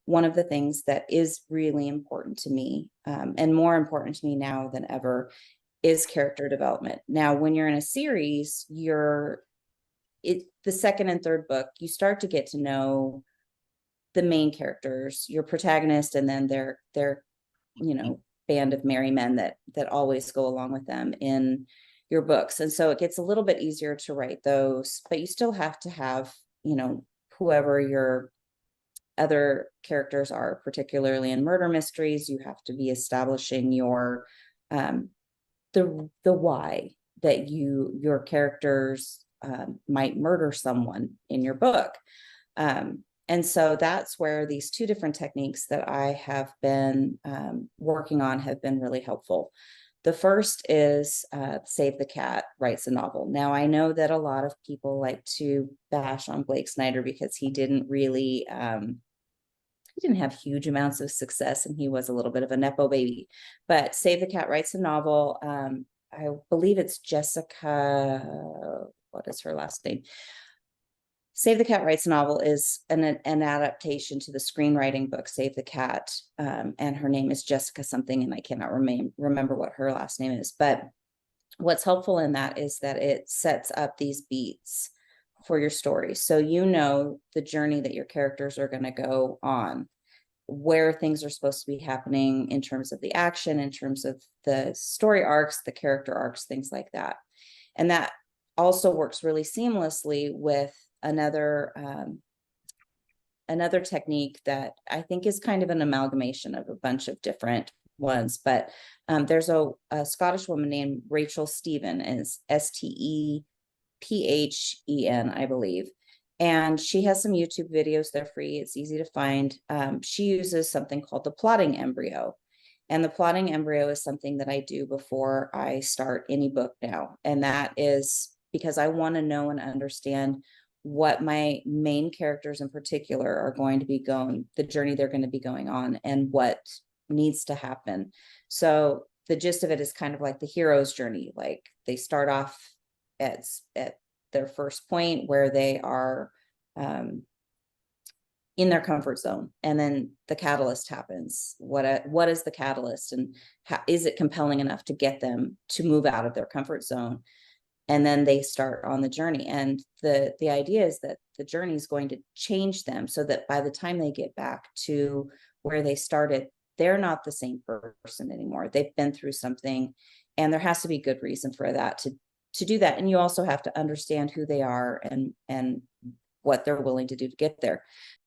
one of the things that is really important to me, and more important to me now than ever, is character development. Now, when you're in a series, the second and third book, you start to get to know the main characters, your protagonist, and then their band of merry men that always go along with them in your books. And so it gets a little bit easier to write those, but you still have to have, whoever your other characters are, particularly in murder mysteries. You have to be establishing your the why that your characters might murder someone in your book. And so that's where these two different techniques that I have been working on have been really helpful. The first is Save the Cat writes a novel. Now, I know that a lot of people like to bash on Blake Snyder because he didn't really, he didn't have huge amounts of success, and he was a little bit of a Nepo baby. But Save the Cat writes a novel. I believe it's Jessica, what is her last name? Save the Cat writes a novel is an adaptation to the screenwriting book Save the Cat, and her name is Jessica something, and I cannot remember what her last name is. But what's helpful in that is that it sets up these beats for your story, so the journey that your characters are going to go on, where things are supposed to be happening in terms of the action, in terms of the story arcs, the character arcs, things like that. And that also works really seamlessly with another technique that I think is kind of an amalgamation of a bunch of different ones. But there's a Scottish woman named Rachel Stephen, is Stephen, I believe. And she has some YouTube videos. They're free. It's easy to find. She uses something called the plotting embryo. And the plotting embryo is something that I do before I start any book now. And that is because I want to know and understand what my main characters in particular are going to be the journey they're going to be going on, and what needs to happen. So the gist of it is kind of like the hero's journey. Like, they start off at their first point where they are in their comfort zone, and then the catalyst happens. What is the catalyst, and how is it compelling enough to get them to move out of their comfort zone? And then they start on the journey, and the idea is that the journey is going to change them, so that by the time they get back to where they started, they're not the same person anymore. They've been through something, and there has to be good reason for that, to do that. And you also have to understand who they are and what they're willing to do to get there.